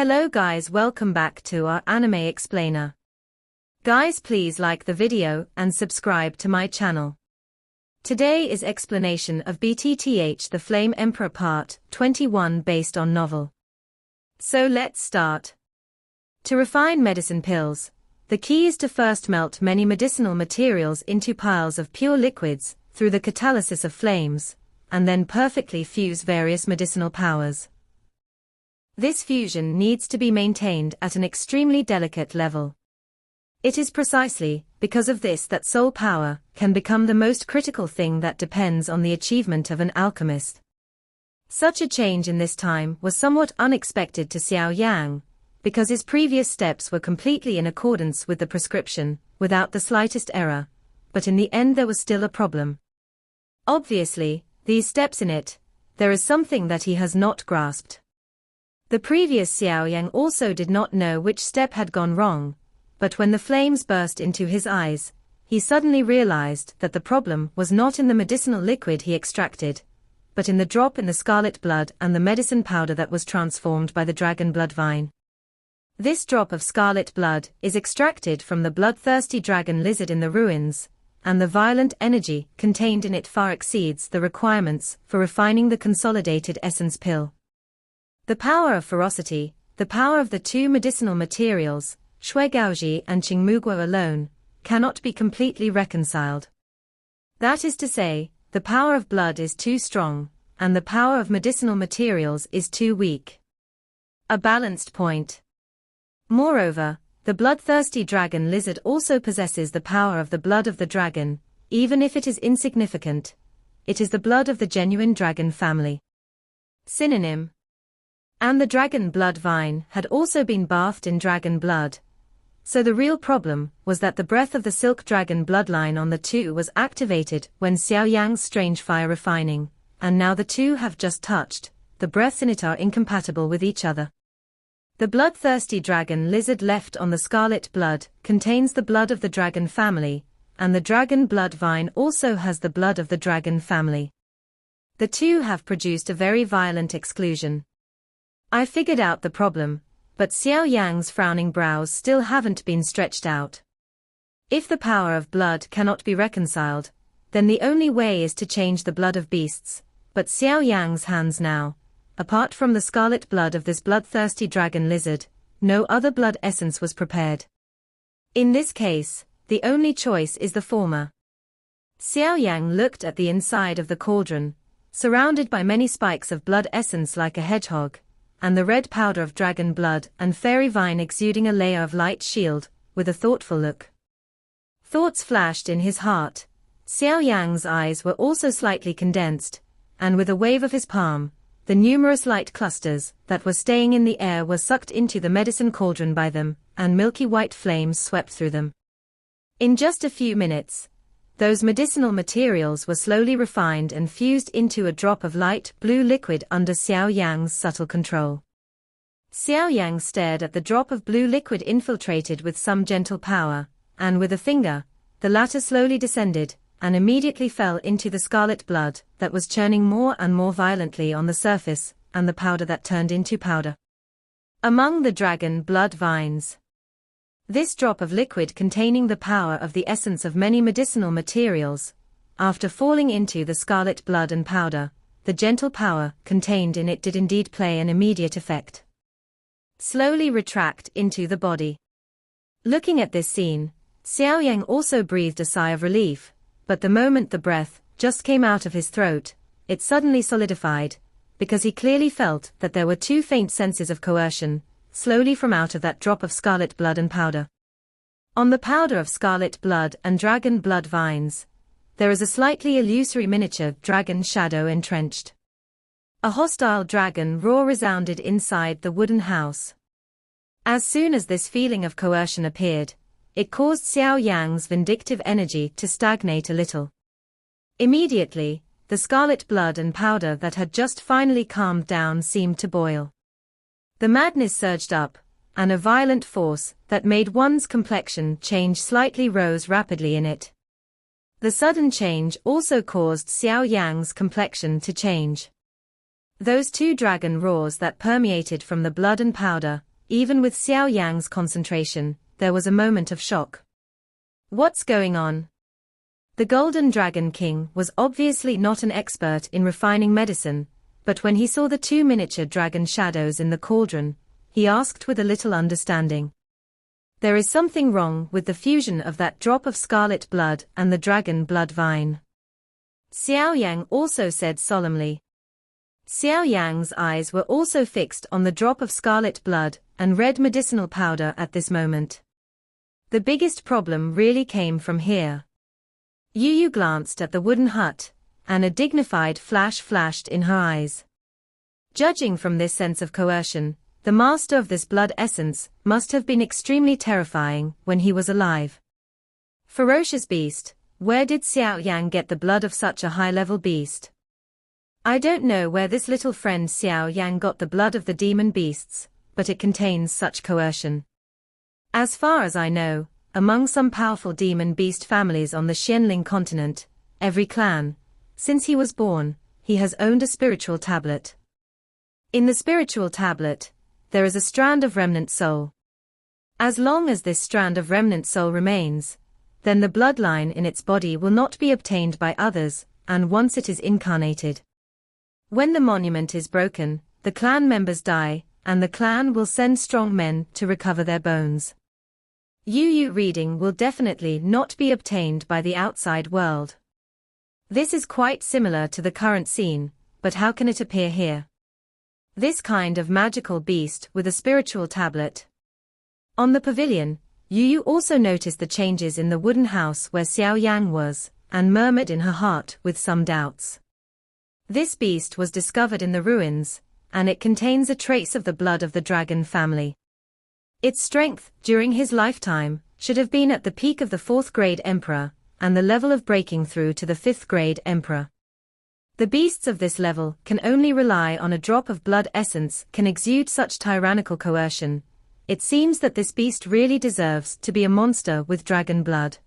Hello guys, welcome back to our anime explainer. Guys, please like the video and subscribe to my channel. Today is explanation of BTTH The Flame Emperor Part 21 based on novel. So let's start. To refine medicine pills, the key is to first melt many medicinal materials into piles of pure liquids through the catalysis of flames, and then perfectly fuse various medicinal powers. This fusion needs to be maintained at an extremely delicate level. It is precisely because of this that soul power can become the most critical thing that depends on the achievement of an alchemist. Such a change in this time was somewhat unexpected to Xiao Yan, because his previous steps were completely in accordance with the prescription, without the slightest error, but in the end there was still a problem. Obviously, these steps in it, there is something that he has not grasped. The previous Xiao Yan also did not know which step had gone wrong, but when the flames burst into his eyes, he suddenly realized that the problem was not in the medicinal liquid he extracted, but in the drop in the scarlet blood and the medicine powder that was transformed by the dragon blood vine. This drop of scarlet blood is extracted from the bloodthirsty dragon lizard in the ruins, and the violent energy contained in it far exceeds the requirements for refining the consolidated essence pill. The power of ferocity, the power of the two medicinal materials, Shuigaoji and Qingmuguo alone, cannot be completely reconciled. That is to say, the power of blood is too strong, and the power of medicinal materials is too weak. A balanced point. Moreover, the bloodthirsty dragon lizard also possesses the power of the blood of the dragon, even if it is insignificant. It is the blood of the genuine dragon family. Synonym. And the dragon blood vine had also been bathed in dragon blood. So the real problem was that the breath of the silk dragon bloodline on the two was activated when Xiao Yan's strange fire refining, and now the two have just touched, the breaths in it are incompatible with each other. The bloodthirsty dragon lizard left on the scarlet blood contains the blood of the dragon family, and the dragon blood vine also has the blood of the dragon family. The two have produced a very violent exclusion. I figured out the problem, but Xiao Yan's frowning brows still haven't been stretched out. If the power of blood cannot be reconciled, then the only way is to change the blood of beasts, but Xiao Yan's hands now, apart from the scarlet blood of this bloodthirsty dragon lizard, no other blood essence was prepared. In this case, the only choice is the former. Xiao Yan looked at the inside of the cauldron, surrounded by many spikes of blood essence like a hedgehog, and the red powder of dragon blood and fairy vine exuding a layer of light shield, with a thoughtful look. Thoughts flashed in his heart. Xiao Yan's eyes were also slightly condensed, and with a wave of his palm, the numerous light clusters that were staying in the air were sucked into the medicine cauldron by them, and milky white flames swept through them. In just a few minutes, those medicinal materials were slowly refined and fused into a drop of light blue liquid under Xiao Yan's subtle control. Xiao Yan stared at the drop of blue liquid infiltrated with some gentle power, and with a finger, the latter slowly descended, and immediately fell into the scarlet blood that was churning more and more violently on the surface, and the powder that turned into powder. Among the dragon blood vines. This drop of liquid containing the power of the essence of many medicinal materials, after falling into the scarlet blood and powder, the gentle power contained in it did indeed play an immediate effect. Slowly retract into the body. Looking at this scene, Xiao Yan also breathed a sigh of relief, but the moment the breath just came out of his throat, it suddenly solidified, because he clearly felt that there were two faint senses of coercion, slowly from out of that drop of scarlet blood and powder. On the powder of scarlet blood and dragon blood vines, there is a slightly illusory miniature dragon shadow entrenched. A hostile dragon roar resounded inside the wooden house. As soon as this feeling of coercion appeared, it caused Xiao Yan's vindictive energy to stagnate a little. Immediately, the scarlet blood and powder that had just finally calmed down seemed to boil. The madness surged up, and a violent force that made one's complexion change slightly rose rapidly in it. The sudden change also caused Xiao Yan's complexion to change. Those two dragon roars that permeated from the blood and powder, even with Xiao Yang's concentration, there was a moment of shock. What's going on? The Golden Dragon King was obviously not an expert in refining medicine, but when he saw the two miniature dragon shadows in the cauldron, he asked with a little understanding. There is something wrong with the fusion of that drop of scarlet blood and the dragon blood vine. Xiao Yang also said solemnly. Xiao Yang's eyes were also fixed on the drop of scarlet blood and red medicinal powder at this moment. The biggest problem really came from here. Yuyu glanced at the wooden hut, and a dignified flash flashed in her eyes. Judging from this sense of coercion, the master of this blood essence must have been extremely terrifying when he was alive. Ferocious beast, where did Xiao Yang get the blood of such a high-level beast? I don't know where this little friend Xiao Yang got the blood of the demon beasts, but it contains such coercion. As far as I know, among some powerful demon beast families on the Xianling continent, every clan, since he was born, he has owned a spiritual tablet. In the spiritual tablet, there is a strand of remnant soul. As long as this strand of remnant soul remains, then the bloodline in its body will not be obtained by others, and once it is incarnated. When the monument is broken, the clan members die, and the clan will send strong men to recover their bones. Yuyu reading will definitely not be obtained by the outside world. This is quite similar to the current scene, but how can it appear here? This kind of magical beast with a spiritual tablet. On the pavilion, Yuyu also noticed the changes in the wooden house where Xiao Yang was, and murmured in her heart with some doubts. This beast was discovered in the ruins, and it contains a trace of the blood of the dragon family. Its strength, during his lifetime, should have been at the peak of the 4th grade emperor, and the level of breaking through to the 5th grade emperor. The beasts of this level can only rely on a drop of blood essence can exude such tyrannical coercion. It seems that this beast really deserves to be a monster with dragon blood.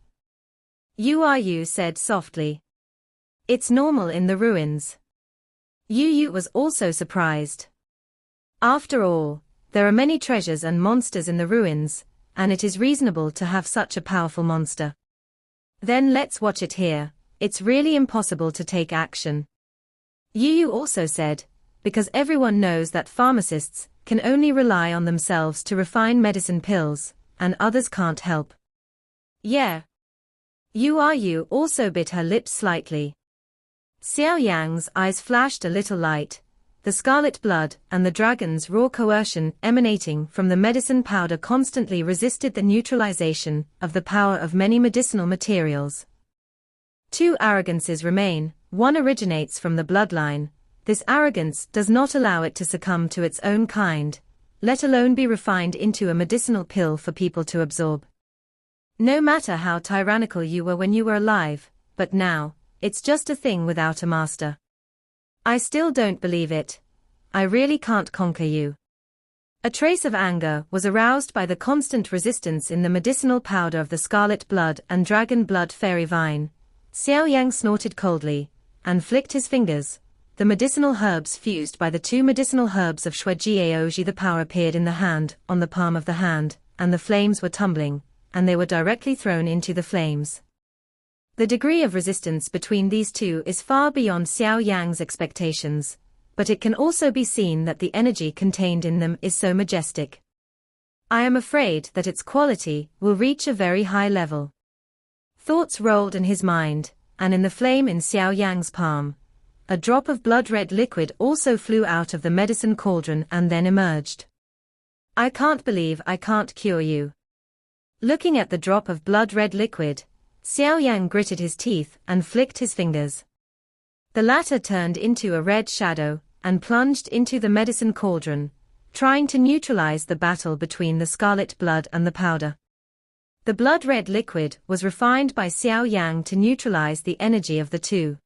Yuyu said softly. It's normal in the ruins. Yuyu was also surprised. After all, there are many treasures and monsters in the ruins, and it is reasonable to have such a powerful monster. Then let's watch it here. It's really impossible to take action. Yuyu also said, because everyone knows that pharmacists can only rely on themselves to refine medicine pills, and others can't help. Yeah. Yuyu also bit her lips slightly. Xiao Yang's eyes flashed a little light. The scarlet blood and the dragon's raw coercion emanating from the medicine powder constantly resisted the neutralization of the power of many medicinal materials. Two arrogances remain. One originates from the bloodline. This arrogance does not allow it to succumb to its own kind, let alone be refined into a medicinal pill for people to absorb. No matter how tyrannical you were when you were alive, but now, it's just a thing without a master. I still don't believe it. I really can't conquer you. A trace of anger was aroused by the constant resistance in the medicinal powder of the scarlet blood and dragon blood fairy vine. Xiao Yang snorted coldly, and flicked his fingers. The medicinal herbs fused by the two medicinal herbs of Shujiaoji, the power appeared in the hand, on the palm of the hand, and the flames were tumbling, and they were directly thrown into the flames. The degree of resistance between these two is far beyond Xiao Yang's expectations, but it can also be seen that the energy contained in them is so majestic. I am afraid that its quality will reach a very high level. Thoughts rolled in his mind, and in the flame in Xiao Yang's palm, a drop of blood-red liquid also flew out of the medicine cauldron and then emerged. I can't believe I can't cure you. Looking at the drop of blood-red liquid, Xiao Yang gritted his teeth and flicked his fingers. The latter turned into a red shadow and plunged into the medicine cauldron, trying to neutralize the battle between the scarlet blood and the powder. The blood-red liquid was refined by Xiao Yang to neutralize the energy of the two.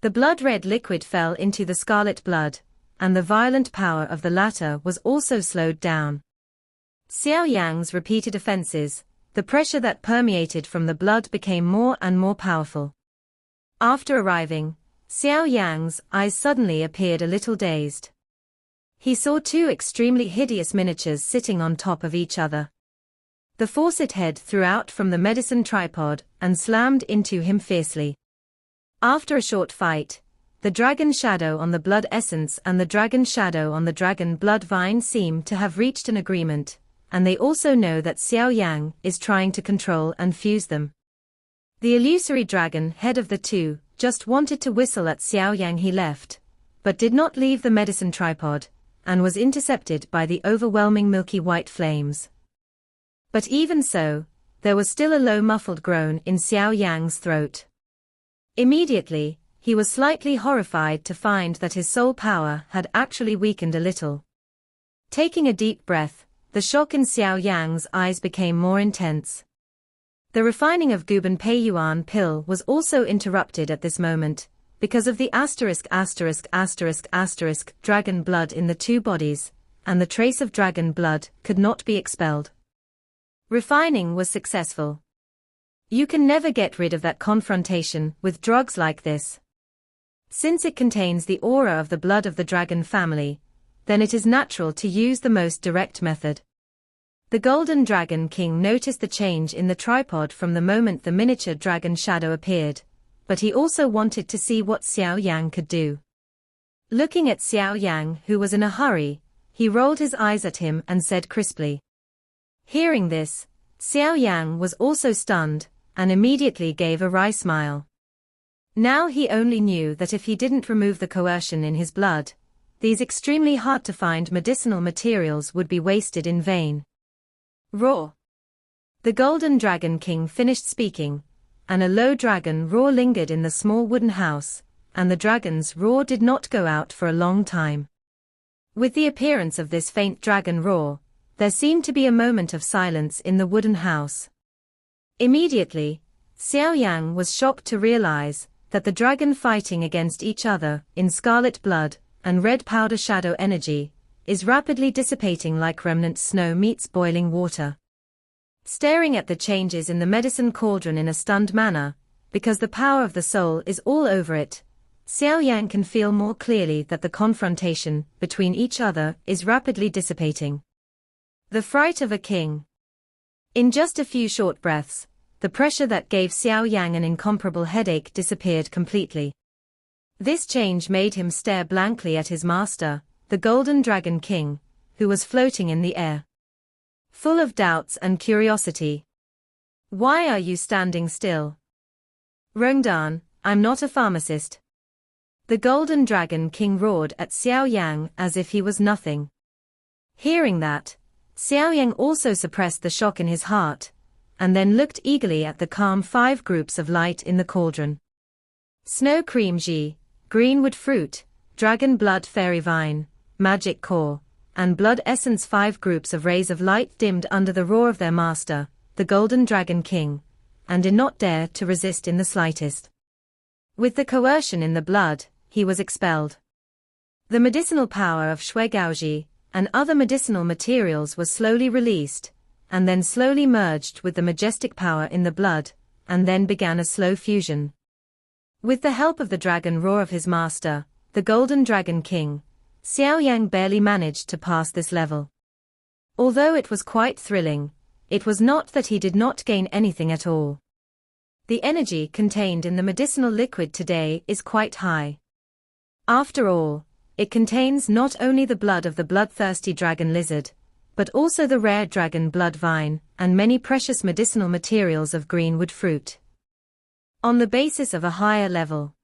The blood-red liquid fell into the scarlet blood, and the violent power of the latter was also slowed down. Xiao Yang's repeated offenses, the pressure that permeated from the blood became more and more powerful. After arriving, Xiao Yang's eyes suddenly appeared a little dazed. He saw two extremely hideous miniatures sitting on top of each other. The faucet head threw out from the medicine tripod and slammed into him fiercely. After a short fight, the dragon shadow on the blood essence and the dragon shadow on the dragon blood vine seem to have reached an agreement, and they also know that Xiao Yan is trying to control and fuse them. The illusory dragon head of the two just wanted to whistle at Xiao Yan. He left, but did not leave the medicine tripod, and was intercepted by the overwhelming milky white flames. But even so, there was still a low muffled groan in Xiao Yan's throat. Immediately, he was slightly horrified to find that his soul power had actually weakened a little. Taking a deep breath, the shock in Xiao Yan's eyes became more intense. The refining of Guban Pei Yuan pill was also interrupted at this moment, because of the ***** dragon blood in the two bodies, and the trace of dragon blood could not be expelled. Refining was successful. You can never get rid of that confrontation with drugs like this. Since it contains the aura of the blood of the dragon family, then it is natural to use the most direct method. The Golden Dragon King noticed the change in the tripod from the moment the miniature dragon shadow appeared, but he also wanted to see what Xiao Yan could do. Looking at Xiao Yan, who was in a hurry, he rolled his eyes at him and said crisply. Hearing this, Xiao Yan was also stunned, and immediately gave a wry smile. Now he only knew that if he didn't remove the coercion in his blood, these extremely hard-to-find medicinal materials would be wasted in vain. Roar! The Golden Dragon King finished speaking, and a low dragon roar lingered in the small wooden house, and the dragon's roar did not go out for a long time. With the appearance of this faint dragon roar, there seemed to be a moment of silence in the wooden house. Immediately, Xiao Yan was shocked to realize that the dragon fighting against each other in scarlet blood and red powder shadow energy is rapidly dissipating like remnant snow meets boiling water. Staring at the changes in the medicine cauldron in a stunned manner, because the power of the soul is all over it, Xiao Yan can feel more clearly that the confrontation between each other is rapidly dissipating. The fright of a king. In just a few short breaths, the pressure that gave Xiao Yan an incomparable headache disappeared completely. This change made him stare blankly at his master, the Golden Dragon King, who was floating in the air. Full of doubts and curiosity. Why are you standing still? Rongdan, I'm not a pharmacist. The Golden Dragon King roared at Xiao Yan as if he was nothing. Hearing that, Xiao Yan also suppressed the shock in his heart, and then looked eagerly at the calm 5 groups of light in the cauldron. Snow Cream Ji, Greenwood Fruit, Dragon Blood Fairy Vine, Magic Core, and Blood Essence. 5 groups of rays of light dimmed under the roar of their master, the Golden Dragon King, and did not dare to resist in the slightest. With the coercion in the blood, he was expelled. The medicinal power of Shuigaoji and other medicinal materials was slowly released, and then slowly merged with the majestic power in the blood, and then began a slow fusion. With the help of the dragon roar of his master, the Golden Dragon King, Xiao Yan barely managed to pass this level. Although it was quite thrilling, it was not that he did not gain anything at all. The energy contained in the medicinal liquid today is quite high. After all, it contains not only the blood of the bloodthirsty dragon lizard, but also the rare dragon blood vine, and many precious medicinal materials of greenwood fruit. On the basis of a higher level.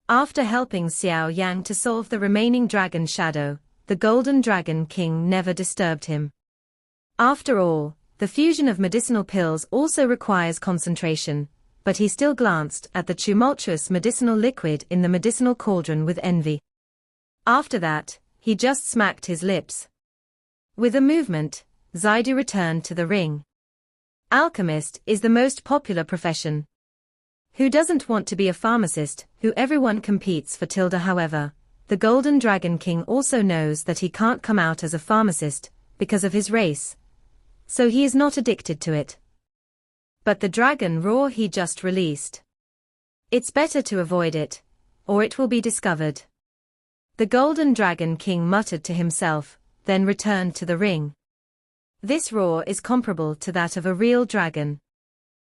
After helping Xiao Yan to solve the remaining dragon shadow, the Golden Dragon King never disturbed him. After all, the fusion of medicinal pills also requires concentration, but he still glanced at the tumultuous medicinal liquid in the medicinal cauldron with envy. After that, he just smacked his lips. With a movement, Zaidu returned to the ring. Alchemist is the most popular profession. Who doesn't want to be a pharmacist, who everyone competes for? However, the Golden Dragon King also knows that he can't come out as a pharmacist, because of his race. So he is not addicted to it. But the dragon roar he just released. It's better to avoid it, or it will be discovered. The Golden Dragon King muttered to himself, then returned to the ring. This roar is comparable to that of a real dragon.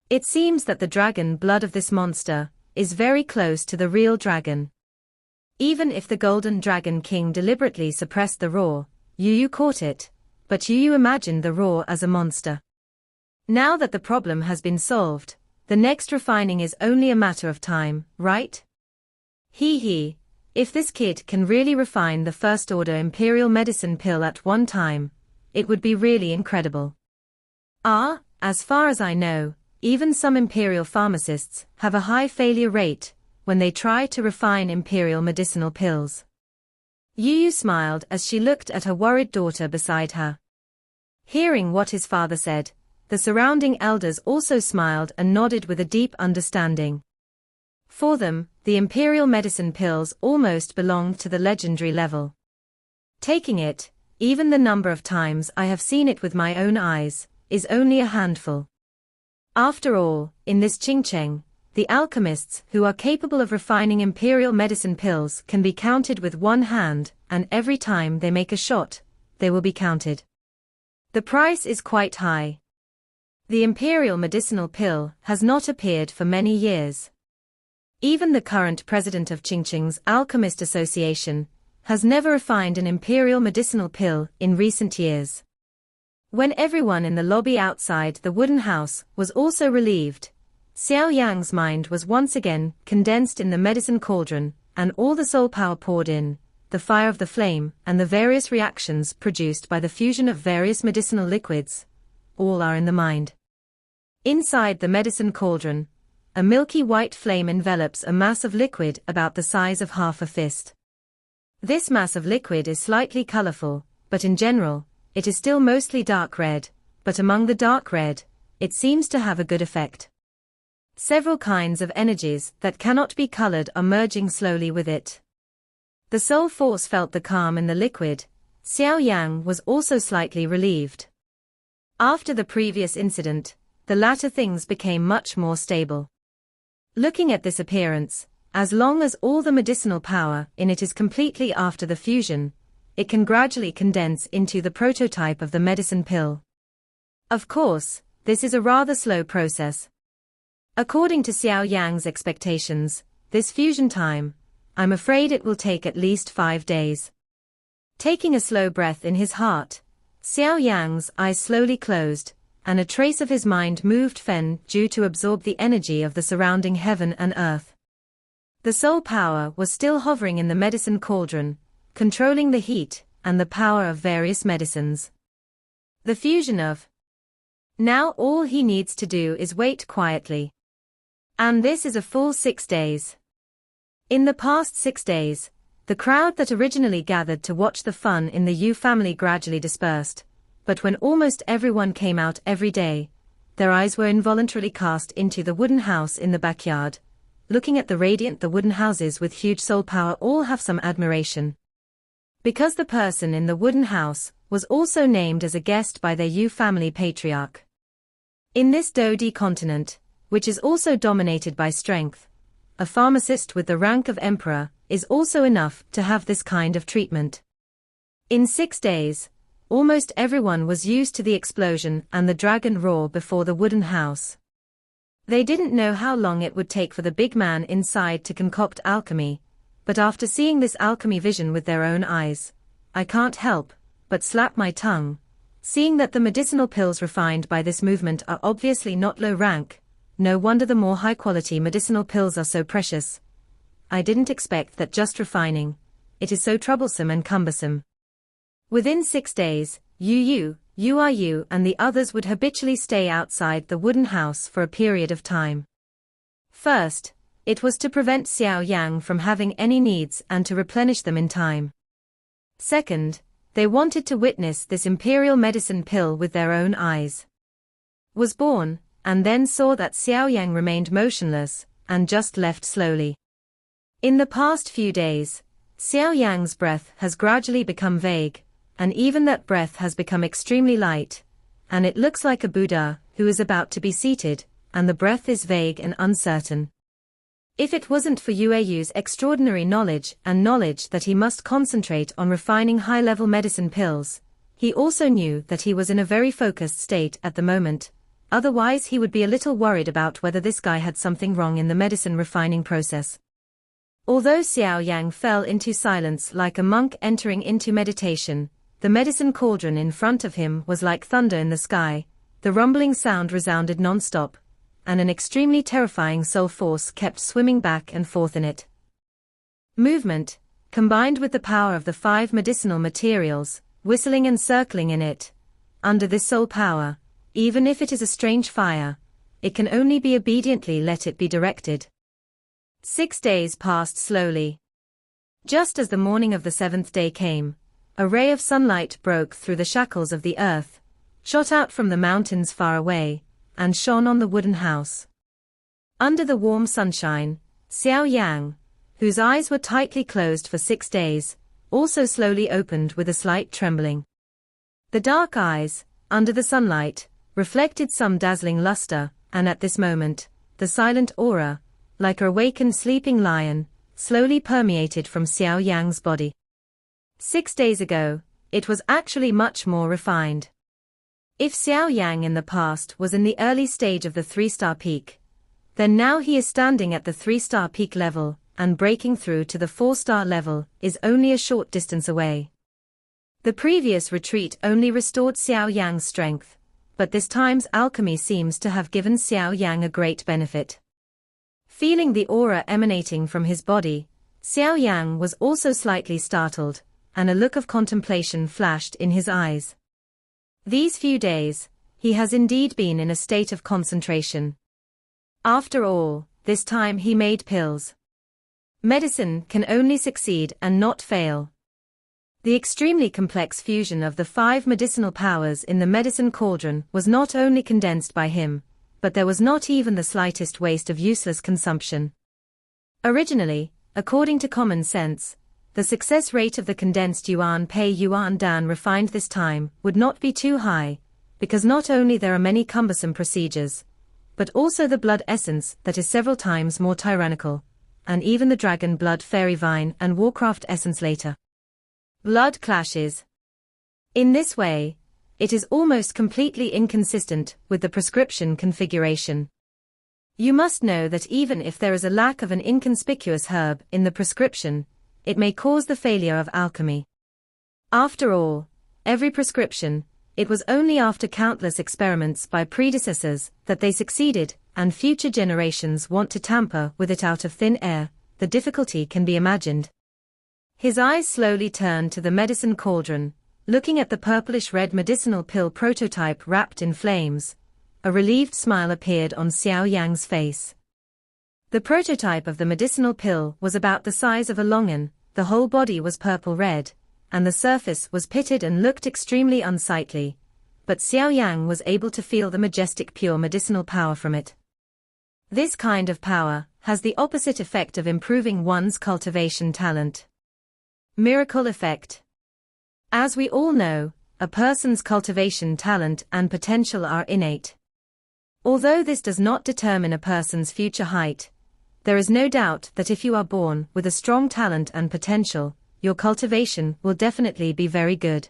It seems that the dragon blood of this monster is very close to the real dragon. Even if the Golden Dragon King deliberately suppressed the roar, Yuyu caught it, but Yuyu imagined the roar as a monster. Now that the problem has been solved, the next refining is only a matter of time, right? Hee. If this kid can really refine the first-order imperial medicine pill at one time, it would be really incredible. As far as I know, even some imperial pharmacists have a high failure rate when they try to refine imperial medicinal pills. Yuyu smiled as she looked at her worried daughter beside her. Hearing what his father said, the surrounding elders also smiled and nodded with a deep understanding. For them, the imperial medicine pills almost belonged to the legendary level. Taking it, even the number of times I have seen it with my own eyes, is only a handful. After all, in this Qingcheng, the alchemists who are capable of refining imperial medicine pills can be counted with one hand, and every time they make a shot, they will be counted. The price is quite high. The imperial medicinal pill has not appeared for many years. Even the current president of Qingcheng's Alchemist Association has never refined an imperial medicinal pill in recent years. When everyone in the lobby outside the wooden house was also relieved, Xiao Yan's mind was once again condensed in the medicine cauldron, and all the soul power poured in, the fire of the flame, and the various reactions produced by the fusion of various medicinal liquids. All are in the mind. Inside the medicine cauldron, a milky white flame envelops a mass of liquid about the size of half a fist. This mass of liquid is slightly colorful, but in general, it is still mostly dark red, but among the dark red, it seems to have a good effect. Several kinds of energies that cannot be colored are merging slowly with it. The soul force felt the calm in the liquid. Xiao Yang was also slightly relieved. After the previous incident, the latter things became much more stable. Looking at this appearance, as long as all the medicinal power in it is completely after the fusion, it can gradually condense into the prototype of the medicine pill. Of course, this is a rather slow process. According to Xiao Yang's expectations, this fusion time, I'm afraid it will take at least 5 days. Taking a slow breath in his heart, Xiao Yang's eyes slowly closed, and a trace of his mind moved Fen due to absorb the energy of the surrounding heaven and earth. The soul power was still hovering in the medicine cauldron, controlling the heat and the power of various medicines. The fusion of. Now all he needs to do is wait quietly. And this is a full 6 days. In the past 6 days, the crowd that originally gathered to watch the fun in the Yu family gradually dispersed, but when almost everyone came out every day, their eyes were involuntarily cast into the wooden house in the backyard. Looking at the radiant wooden houses with huge soul power, all have some admiration. Because the person in the wooden house was also named as a guest by their Yu family patriarch. In this Dodi continent, which is also dominated by strength, a pharmacist with the rank of emperor is also enough to have this kind of treatment. In 6 days, almost everyone was used to the explosion and the dragon roar before the wooden house. They didn't know how long it would take for the big man inside to concoct alchemy, but after seeing this alchemy vision with their own eyes, I can't help but slap my tongue, seeing that the medicinal pills refined by this movement are obviously not low rank. No wonder the more high-quality medicinal pills are so precious. I didn't expect that just refining it is so troublesome and cumbersome. Within 6 days, Yuyu, Yuyu and the others would habitually stay outside the wooden house for a period of time. First, it was to prevent Xiao Yang from having any needs and to replenish them in time. Second, they wanted to witness this imperial medicine pill with their own eyes. Was born, and then saw that Xiao Yang remained motionless, and just left slowly. In the past few days, Xiao Yang's breath has gradually become vague, and even that breath has become extremely light, and it looks like a Buddha who is about to be seated, and the breath is vague and uncertain. If it wasn't for Yuyu's extraordinary knowledge and knowledge that he must concentrate on refining high-level medicine pills, he also knew that he was in a very focused state at the moment, otherwise he would be a little worried about whether this guy had something wrong in the medicine refining process. Although Xiao Yan fell into silence like a monk entering into meditation, the medicine cauldron in front of him was like thunder in the sky, the rumbling sound resounded non-stop, and an extremely terrifying soul force kept swimming back and forth in it. Movement, combined with the power of the 5 medicinal materials, whistling and circling in it. Under this soul power, even if it is a strange fire, it can only be obediently let it be directed. 6 days passed slowly. Just as the morning of the 7th day came, a ray of sunlight broke through the shackles of the earth, shot out from the mountains far away, and shone on the wooden house. Under the warm sunshine, Xiao Yan, whose eyes were tightly closed for 6 days, also slowly opened with a slight trembling. The dark eyes, under the sunlight, reflected some dazzling luster, and at this moment, the silent aura, like a awakened sleeping lion, slowly permeated from Xiao Yan's body. 6 days ago, it was actually much more refined. If Xiao Yan in the past was in the early stage of the 3-star peak, then now he is standing at the 3-star peak level, and breaking through to the 4-star level is only a short distance away. The previous retreat only restored Xiao Yan's strength, but this time's alchemy seems to have given Xiao Yan a great benefit. Feeling the aura emanating from his body, Xiao Yan was also slightly startled, and a look of contemplation flashed in his eyes. These few days, he has indeed been in a state of concentration. After all, this time he made pills. Medicine can only succeed and not fail. The extremely complex fusion of the 5 medicinal powers in the medicine cauldron was not only condensed by him, but there was not even the slightest waste of useless consumption. Originally, according to common sense, the success rate of the condensed Yuan Pei Yuan Dan refined this time would not be too high, because not only there are many cumbersome procedures, but also the blood essence that is several times more tyrannical, and even the dragon blood fairy vine and warcraft essence later. Blood clashes. In this way, it is almost completely inconsistent with the prescription configuration. You must know that even if there is a lack of an inconspicuous herb in the prescription, it may cause the failure of alchemy. After all, every prescription, it was only after countless experiments by predecessors that they succeeded, and future generations want to tamper with it out of thin air. The difficulty can be imagined. His eyes slowly turned to the medicine cauldron, looking at the purplish-red medicinal pill prototype wrapped in flames. A relieved smile appeared on Xiao Yan's face. The prototype of the medicinal pill was about the size of a longan, the whole body was purple-red, and the surface was pitted and looked extremely unsightly, but Xiao Yan was able to feel the majestic pure medicinal power from it. This kind of power has the opposite effect of improving one's cultivation talent. Miracle effect. As we all know, a person's cultivation talent and potential are innate. Although this does not determine a person's future height, there is no doubt that if you are born with a strong talent and potential, your cultivation will definitely be very good.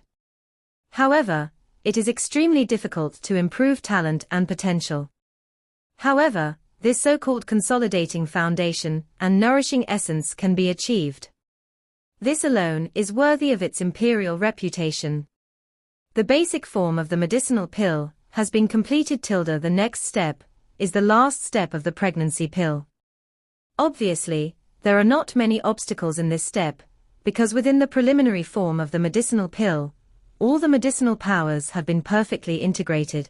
However, it is extremely difficult to improve talent and potential. However, this so-called consolidating foundation and nourishing essence can be achieved. This alone is worthy of its imperial reputation. The basic form of the medicinal pill has been completed. The next step is the last step of the pregnancy pill. Obviously, there are not many obstacles in this step, because within the preliminary form of the medicinal pill, all the medicinal powers have been perfectly integrated.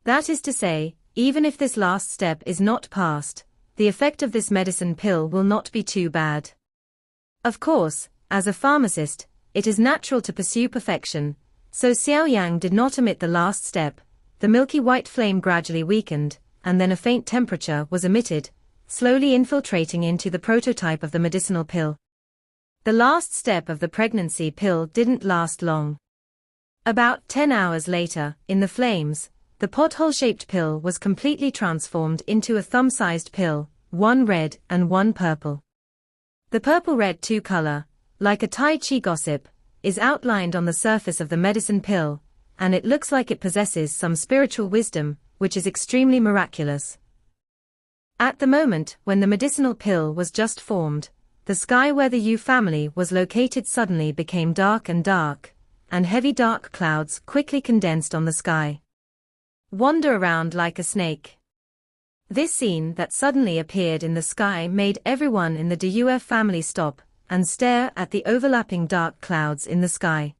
That is to say, even if this last step is not passed, the effect of this medicine pill will not be too bad. Of course, as a pharmacist, it is natural to pursue perfection, so Xiao Yan did not omit the last step. The milky white flame gradually weakened, and then a faint temperature was emitted, slowly infiltrating into the prototype of the medicinal pill. The last step of the pregnancy pill didn't last long. About 10 hours later, in the flames, the pothole-shaped pill was completely transformed into a thumb-sized pill, one red and one purple. The purple-red two-color, like a Tai Chi gossip, is outlined on the surface of the medicine pill, and it looks like it possesses some spiritual wisdom, which is extremely miraculous. At the moment when the medicinal pill was just formed, the sky where the Yu family was located suddenly became dark, and heavy dark clouds quickly condensed on the sky. Wander around like a snake. This scene that suddenly appeared in the sky made everyone in the Yu family stop and stare at the overlapping dark clouds in the sky.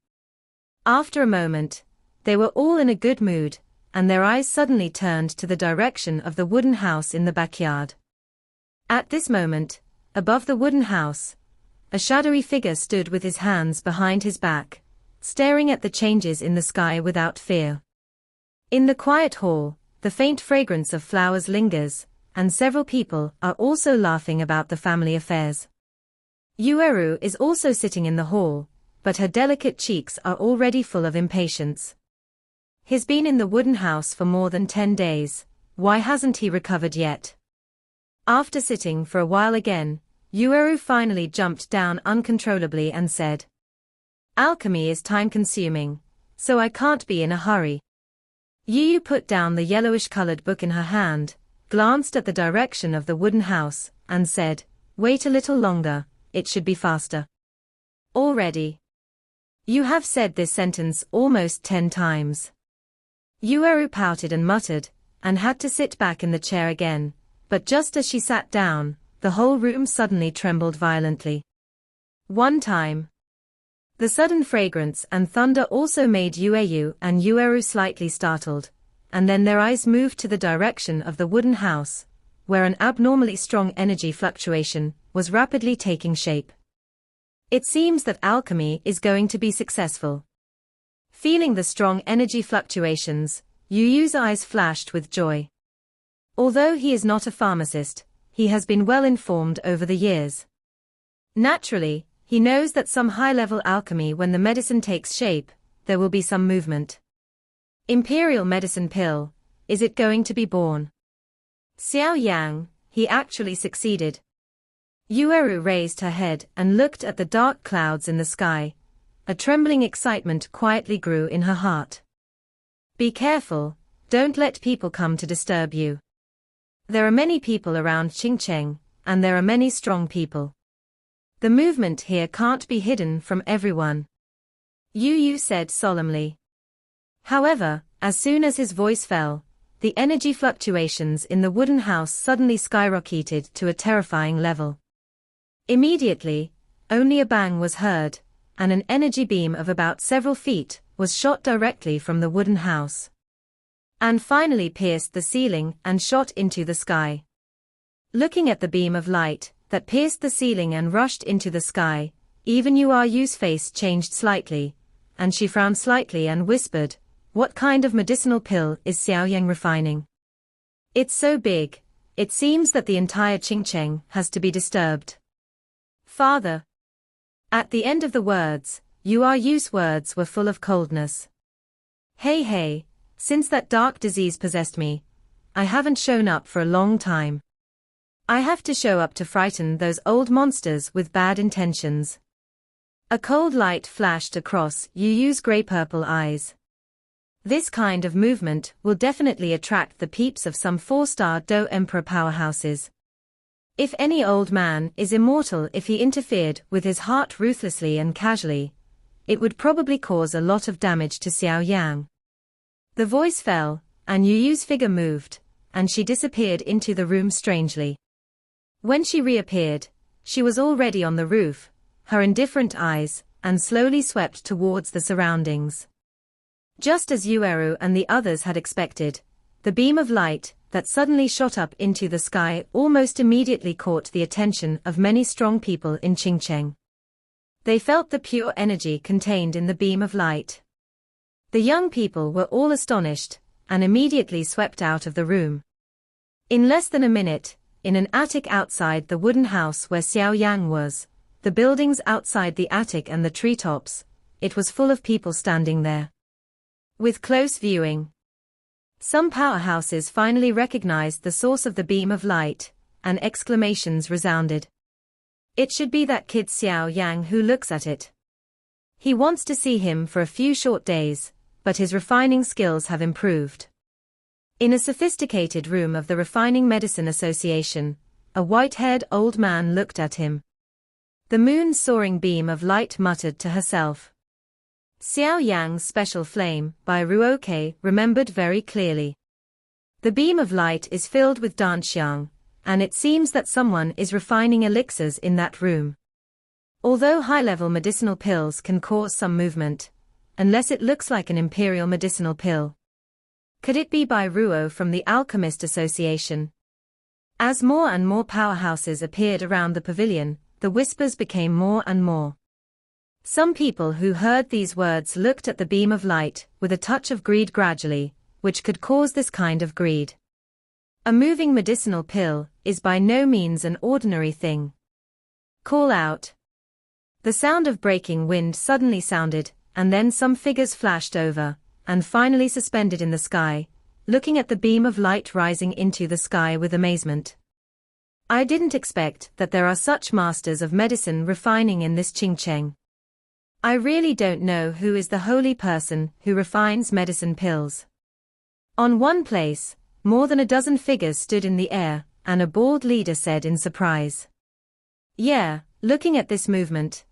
After a moment, they were all in a good mood, and their eyes suddenly turned to the direction of the wooden house in the backyard. At this moment, above the wooden house, a shadowy figure stood with his hands behind his back, staring at the changes in the sky without fear. In the quiet hall, the faint fragrance of flowers lingers, and several people are also laughing about the family affairs. Yuyu is also sitting in the hall, but her delicate cheeks are already full of impatience. He's been in the wooden house for more than 10 days, why hasn't he recovered yet? After sitting for a while again, Yuyu finally jumped down uncontrollably and said, "Alchemy is time-consuming, so I can't be in a hurry." Yuyu put down the yellowish-colored book in her hand, glanced at the direction of the wooden house, and said, "Wait a little longer, it should be faster." "Already? You have said this sentence almost 10 times. Yuyu pouted and muttered, and had to sit back in the chair again, but just as she sat down, the whole room suddenly trembled violently. One time. The sudden fragrance and thunder also made Yuyu and Yuyu slightly startled, and then their eyes moved to the direction of the wooden house, where an abnormally strong energy fluctuation was rapidly taking shape. It seems that alchemy is going to be successful. Feeling the strong energy fluctuations, Yuyu's eyes flashed with joy. Although he is not a pharmacist, he has been well informed over the years. Naturally, he knows that some high-level alchemy, when the medicine takes shape, there will be some movement. Imperial medicine pill, is it going to be born? Xiao Yan, he actually succeeded. Yuyu raised her head and looked at the dark clouds in the sky. A trembling excitement quietly grew in her heart. Be careful, don't let people come to disturb you. There are many people around Qingcheng, and there are many strong people. The movement here can't be hidden from everyone. Yuyu said solemnly. However, as soon as his voice fell, the energy fluctuations in the wooden house suddenly skyrocketed to a terrifying level. Immediately, only a bang was heard, and an energy beam of about several feet was shot directly from the wooden house, and finally pierced the ceiling and shot into the sky. Looking at the beam of light that pierced the ceiling and rushed into the sky, even Yu's face changed slightly, and she frowned slightly and whispered, "What kind of medicinal pill is Xiao Yan refining? It's so big, it seems that the entire Qingcheng has to be disturbed." "Father." At the end of the words, Yu's words were full of coldness. Hey, since that dark disease possessed me, I haven't shown up for a long time. I have to show up to frighten those old monsters with bad intentions. A cold light flashed across Yu's grey-purple eyes. This kind of movement will definitely attract the peeps of some 4-star Do Emperor powerhouses. If any old man is immortal if he interfered with his heart ruthlessly and casually, it would probably cause a lot of damage to Xiao Yan. The voice fell, and Yuyu's figure moved, and she disappeared into the room strangely. When she reappeared, she was already on the roof, her indifferent eyes, and slowly swept towards the surroundings. Just as Yuyu and the others had expected, the beam of light that suddenly shot up into the sky almost immediately caught the attention of many strong people in Qingcheng. They felt the pure energy contained in the beam of light. The young people were all astonished, and immediately swept out of the room. In less than a minute, in an attic outside the wooden house where Xiao Yan was, the buildings outside the attic and the treetops, it was full of people standing there. With close viewing, some powerhouses finally recognized the source of the beam of light, and exclamations resounded. It should be that kid Xiao Yang who looks at it. He wants to see him for a few short days, but his refining skills have improved. In a sophisticated room of the Refining Medicine Association, a white-haired old man looked at him. The moon's soaring beam of light muttered to herself. Xiao Yang's special flame, by Ruoke, remembered very clearly. The beam of light is filled with danxiang, and it seems that someone is refining elixirs in that room. Although high-level medicinal pills can cause some movement, unless it looks like an imperial medicinal pill. Could it be by Ruo from the Alchemist Association? As more and more powerhouses appeared around the pavilion, the whispers became more and more. Some people who heard these words looked at the beam of light, with a touch of greed gradually, which could cause this kind of greed. A moving medicinal pill is by no means an ordinary thing. Call out. The sound of breaking wind suddenly sounded, and then some figures flashed over, and finally suspended in the sky, looking at the beam of light rising into the sky with amazement. I didn't expect that there are such masters of medicine refining in this Qingcheng. I really don't know who is the holy person who refines medicine pills. On one place, more than a dozen figures stood in the air, and a bald leader said in surprise. Yeah, looking at this movement,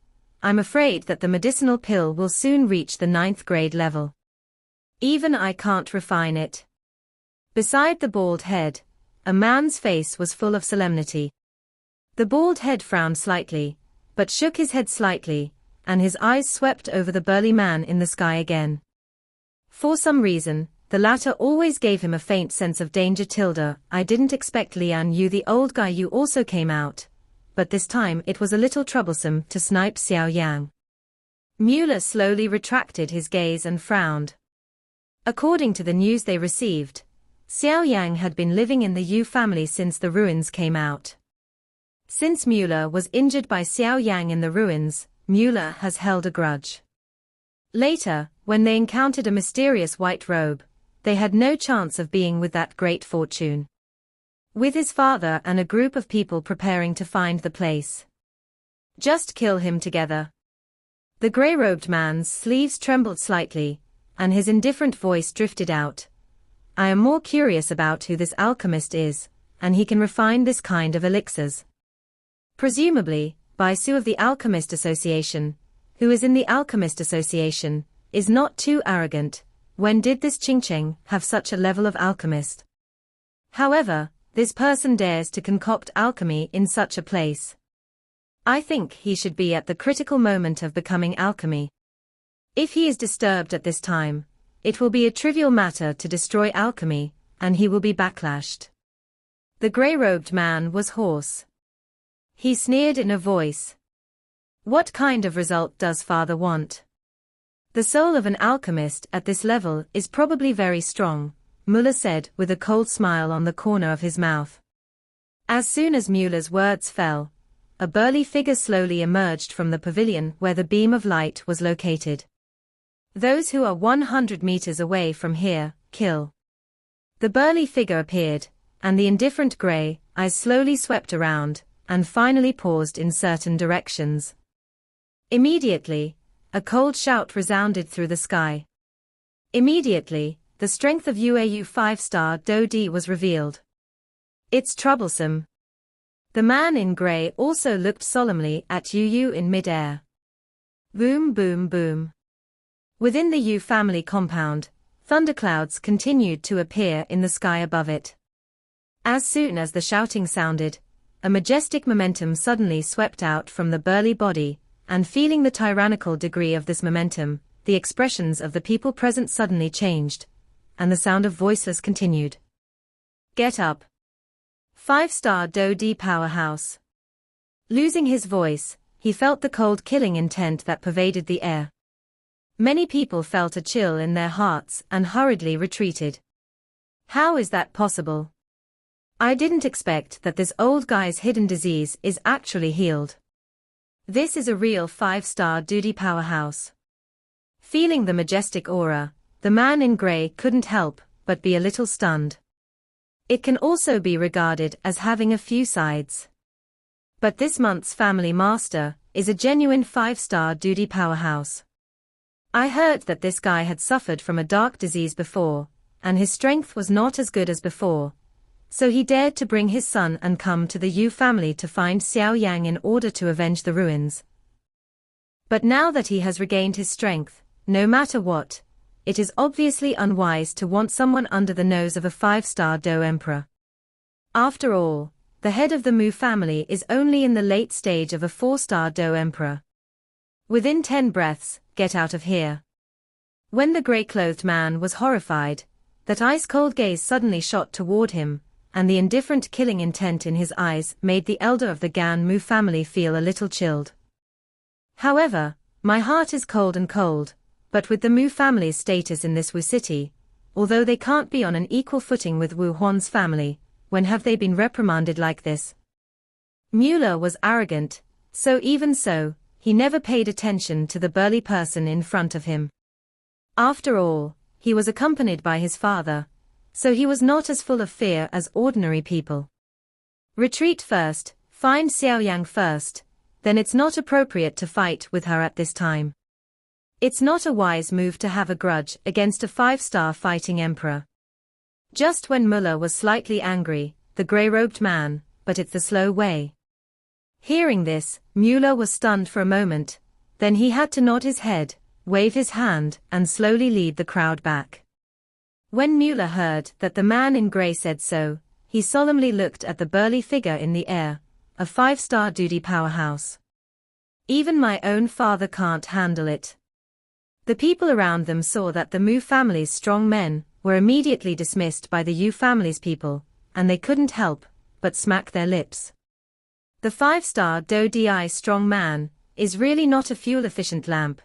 I'm afraid that the medicinal pill will soon reach the 9th grade level. Even I can't refine it. Beside the bald head, a man's face was full of solemnity. The bald head frowned slightly, but shook his head slightly, and his eyes swept over the burly man in the sky again. For some reason, the latter always gave him a faint sense of danger. I didn't expect Lian Yu the old guy you also came out, but this time it was a little troublesome to snipe Xiao Yang. Mueller slowly retracted his gaze and frowned. According to the news they received, Xiao Yang had been living in the Yu family since the ruins came out. Since Mueller was injured by Xiao Yang in the ruins, Mueller has held a grudge. Later, when they encountered a mysterious white robe, they had no chance of being with that great fortune. With his father and a group of people preparing to find the place. Just kill him together. The grey-robed man's sleeves trembled slightly, and his indifferent voice drifted out. I am more curious about who this alchemist is, and he can refine this kind of elixirs. Presumably, Baisu of the Alchemist Association, who is in the Alchemist Association, is not too arrogant. When did this Qingcheng have such a level of alchemist? However, this person dares to concoct alchemy in such a place. I think he should be at the critical moment of becoming alchemy. If he is disturbed at this time, it will be a trivial matter to destroy alchemy, and he will be backlashed. The grey-robed man was hoarse. He sneered in a voice. What kind of result does father want? The soul of an alchemist at this level is probably very strong, Mueller said with a cold smile on the corner of his mouth. As soon as Mueller's words fell, a burly figure slowly emerged from the pavilion where the beam of light was located. Those who are 100 meters away from here, kill. The burly figure appeared, and the indifferent grey eyes slowly swept around, and finally paused in certain directions. Immediately, a cold shout resounded through the sky. Immediately, the strength of Yuyu 5-star Do Di was revealed. It's troublesome. The man in grey also looked solemnly at Yuyu in mid-air. Boom boom boom. Within the Yu family compound, thunderclouds continued to appear in the sky above it. As soon as the shouting sounded, a majestic momentum suddenly swept out from the burly body, and feeling the tyrannical degree of this momentum, the expressions of the people present suddenly changed, and the sound of voices continued. Get up. 5-star Do Di powerhouse. Losing his voice, he felt the cold killing intent that pervaded the air. Many people felt a chill in their hearts and hurriedly retreated. How is that possible? I didn't expect that this old guy's hidden disease is actually healed. This is a real 5-star Do Di powerhouse. Feeling the majestic aura, the man in grey couldn't help but be a little stunned. It can also be regarded as having a few sides. But this month's family master is a genuine 5-star duty powerhouse. I heard that this guy had suffered from a dark disease before, and his strength was not as good as before. So he dared to bring his son and come to the Yu family to find Xiao Yan in order to avenge the ruins. But now that he has regained his strength, no matter what, it is obviously unwise to want someone under the nose of a 5-star Do Emperor. After all, the head of the Mu family is only in the late stage of a 4-star Do Emperor. Within 10 breaths, get out of here. When the grey-clothed man was horrified, that ice-cold gaze suddenly shot toward him, and the indifferent killing intent in his eyes made the elder of the Gan Mu family feel a little chilled. However, my heart is cold and cold, but with the Mu family's status in this Wu city, although they can't be on an equal footing with Wu Huan's family, when have they been reprimanded like this? Mueller was arrogant, even so, he never paid attention to the burly person in front of him. After all, he was accompanied by his father, so he was not as full of fear as ordinary people. Retreat first, find Xiao Yang first, then it's not appropriate to fight with her at this time. It's not a wise move to have a grudge against a 5-star fighting emperor. Just when Muller was slightly angry, the grey-robed man, but it's the slow way. Hearing this, Mueller was stunned for a moment, then he had to nod his head, wave his hand, and slowly lead the crowd back. When Mueller heard that the man in grey said so, he solemnly looked at the burly figure in the air, a 5-star duty powerhouse. Even my own father can't handle it. The people around them saw that the Mu family's strong men were immediately dismissed by the Yu family's people, and they couldn't help but smack their lips. The 5-star Do Di strong man is really not a fuel-efficient lamp.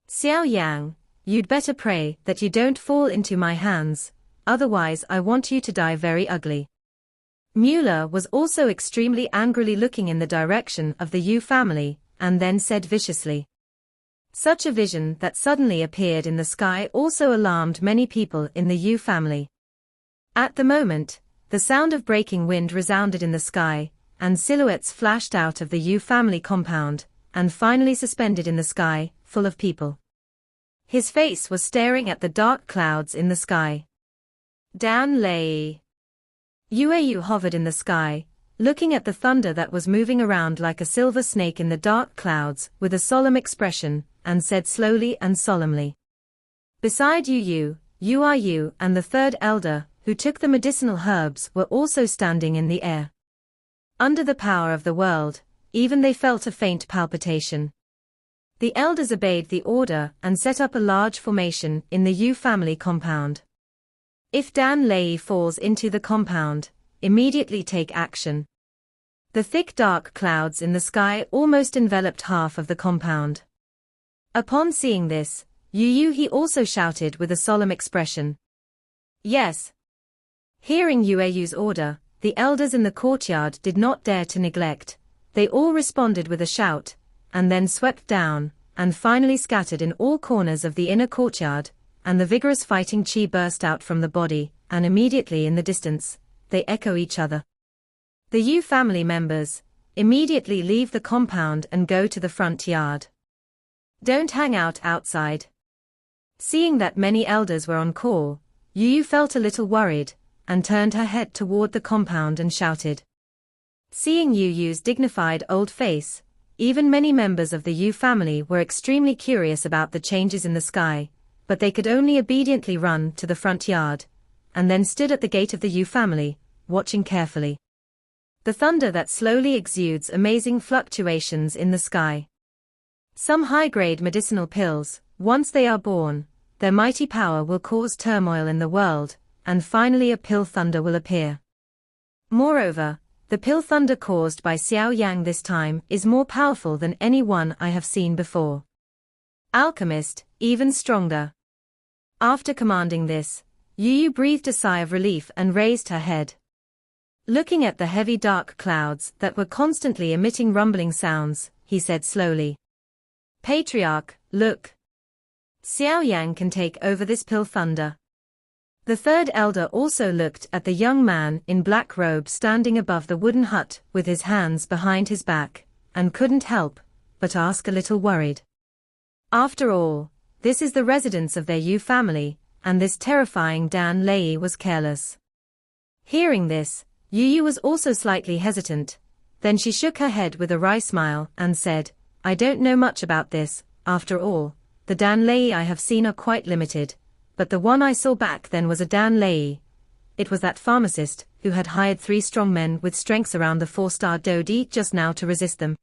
Xiao Yang, you'd better pray that you don't fall into my hands, otherwise I want you to die very ugly. Mueller was also extremely angrily looking in the direction of the Yu family, and then said viciously. Such a vision that suddenly appeared in the sky also alarmed many people in the Yu family. At the moment, the sound of breaking wind resounded in the sky, and silhouettes flashed out of the Yu family compound, and finally suspended in the sky, full of people. His face was staring at the dark clouds in the sky. Dan Lei. Yuyu hovered in the sky, looking at the thunder that was moving around like a silver snake in the dark clouds with a solemn expression, and said slowly and solemnly. Beside Yuyu, Yuyu and the third elder, who took the medicinal herbs, were also standing in the air. Under the power of the world, even they felt a faint palpitation. The elders obeyed the order and set up a large formation in the Yu family compound. If Dan Lei falls into the compound, immediately take action. The thick dark clouds in the sky almost enveloped half of the compound. Upon seeing this, Yuyu he also shouted with a solemn expression. Yes. Hearing Yuyu's order, the elders in the courtyard did not dare to neglect, they all responded with a shout, and then swept down, and finally scattered in all corners of the inner courtyard, and the vigorous fighting chi burst out from the body, and immediately in the distance, they echo each other. The Yu family members immediately leave the compound and go to the front yard. Don't hang out outside. Seeing that many elders were on call, Yuyu felt a little worried, and turned her head toward the compound and shouted. Seeing Yuyu's dignified old face, even many members of the Yu family were extremely curious about the changes in the sky, but they could only obediently run to the front yard, and then stood at the gate of the Yu family, watching carefully. The thunder that slowly exudes amazing fluctuations in the sky. Some high-grade medicinal pills, once they are born, their mighty power will cause turmoil in the world, and finally a pill thunder will appear. Moreover, the pill thunder caused by Xiao Yang this time is more powerful than any one I have seen before. Alchemist, even stronger. After commanding this, Yuyu breathed a sigh of relief and raised her head. Looking at the heavy dark clouds that were constantly emitting rumbling sounds, he said slowly. Patriarch, look. Xiao Yang can take over this pill thunder. The third elder also looked at the young man in black robe standing above the wooden hut with his hands behind his back, and couldn't help but ask a little worried. After all, this is the residence of their Yu family, and this terrifying Dan Lei was careless. Hearing this, Yuyu was also slightly hesitant, then she shook her head with a wry smile and said, I don't know much about this, after all, the Dan Lei I have seen are quite limited, but the one I saw back then was a Dan Lei. It was that pharmacist who had hired 3 strong men with strengths around the 4-star Dodi just now to resist them.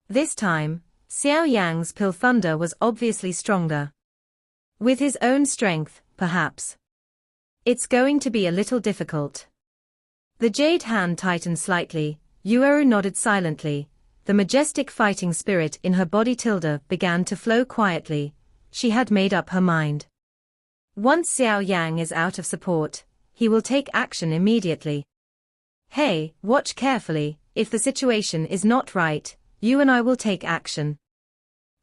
This time, Xiao Yan's pill thunder was obviously stronger. With his own strength, perhaps. It's going to be a little difficult. The jade hand tightened slightly, Yuyu nodded silently, the majestic fighting spirit in her body began to flow quietly, she had made up her mind. Once Xiao Yang is out of support, he will take action immediately. Hey, watch carefully, if the situation is not right, you and I will take action.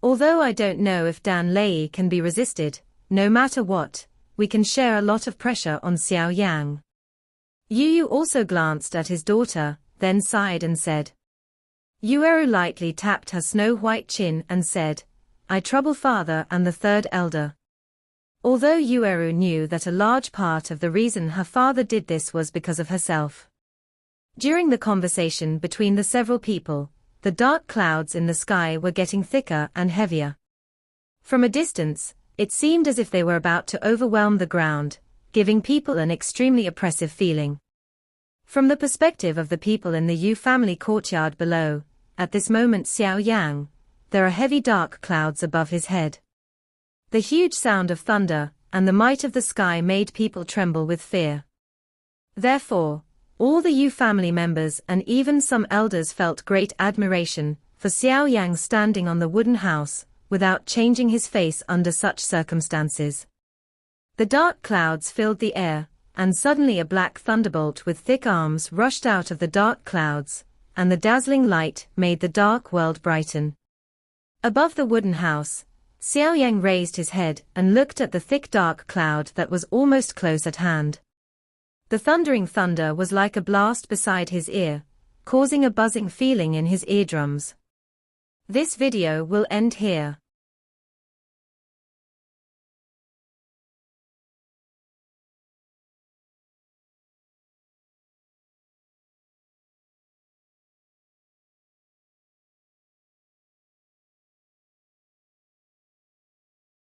Although I don't know if Dan Lei can be resisted, no matter what, we can share a lot of pressure on Xiao Yang. Yuyu also glanced at his daughter, then sighed and said. Yuyu lightly tapped her snow-white chin and said, I trouble father and the third elder. Although Yuyu knew that a large part of the reason her father did this was because of herself. During the conversation between the several people, the dark clouds in the sky were getting thicker and heavier. From a distance, it seemed as if they were about to overwhelm the ground, giving people an extremely oppressive feeling. From the perspective of the people in the Yu family courtyard below, at this moment Xiao Yang, there are heavy dark clouds above his head. The huge sound of thunder and the might of the sky made people tremble with fear. Therefore, all the Yu family members and even some elders felt great admiration for Xiao Yang standing on the wooden house, without changing his face under such circumstances. The dark clouds filled the air, and suddenly a black thunderbolt with thick arms rushed out of the dark clouds, and the dazzling light made the dark world brighten. Above the wooden house, Xiao Yang raised his head and looked at the thick dark cloud that was almost close at hand. The thundering thunder was like a blast beside his ear, causing a buzzing feeling in his eardrums. This video will end here.